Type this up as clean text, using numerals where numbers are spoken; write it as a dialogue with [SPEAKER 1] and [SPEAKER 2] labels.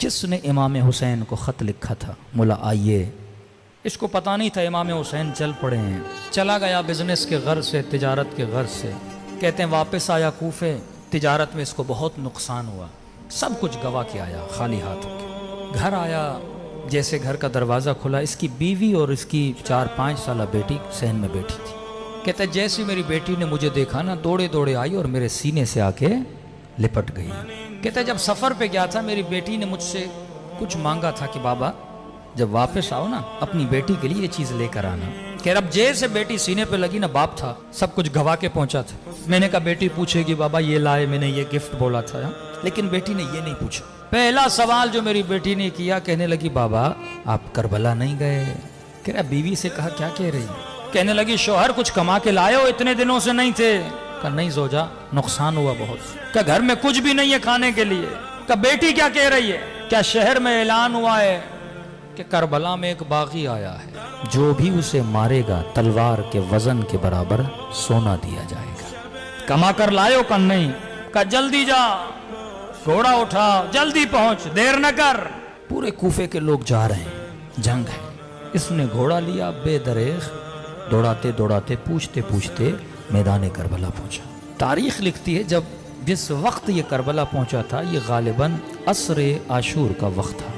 [SPEAKER 1] جس نے امام حسین کو خط لکھا تھا مولا آئیے، اس کو پتہ نہیں تھا امام حسین چل پڑے ہیں، چلا گیا بزنس کے غرض سے، تجارت کے غرض سے، کہتے ہیں واپس آیا کوفے، تجارت میں اس کو بہت نقصان ہوا، سب کچھ گوا کے آیا خالی ہاتھ ہو کے، گھر آیا، جیسے گھر کا دروازہ کھلا، اس کی بیوی اور اس کی 4-5 سالہ بیٹی صحن میں بیٹھی تھی۔ کہتے ہیں جیسے میری بیٹی نے مجھے دیکھا نا، دوڑے دوڑے آئی اور میرے سینے سے آ کے لپٹ گئی۔ کہتے ہیں جب سفر پہ گیا تھا، میری بیٹی نے مجھ سے کچھ مانگا تھا کہ بابا جب واپس آؤ نا اپنی بیٹی کے لیے یہ چیز لے کر آنا۔ کہ رب جیسے بیٹی سینے پہ لگی نا، باپ تھا سب کچھ گوا کے پہنچا تھا۔ میں نے کہا بیٹی پوچھے گی بابا یہ لائے، میں نے یہ گفٹ بولا تھا، لیکن بیٹی نے یہ نہیں پوچھا۔ پہلا سوال جو میری بیٹی نے کیا، کہنے لگی بابا آپ کربلا نہیں گئے؟ کہہ رہا بیوی سے کہا کیا کہہ رہی؟ کہنے لگی شوہر کچھ کما کے لائے ہو، اتنے دنوں سے نہیں تھے؟ کہا نہیں زوجہ، نقصان ہوا بہت۔ کہا گھر میں کچھ بھی نہیں ہے کھانے کے لیے؟ کہا بیٹی کیا کہہ رہی ہے؟ کیا شہر میں اعلان ہوا ہے کہ کربلا میں ایک باغی آیا ہے، جو بھی اسے مارے گا تلوار کے وزن کے برابر سونا دیا جائے گا۔ کما کر لائے ہو؟ کہا نہیں۔ کہا جلدی جا، گھوڑا اٹھا، جلدی پہنچ، دیر نہ کر۔ پورے کوفے کے لوگ جا رہے ہیں، جنگ ہے۔ اس نے گھوڑا لیا، بے دریغ دوڑاتے دوڑاتے پوچھتے پوچھتے میدان کربلا پہنچا۔ تاریخ لکھتی ہے جس وقت یہ کربلا پہنچا تھا، یہ غالباً عصر عاشور کا وقت تھا۔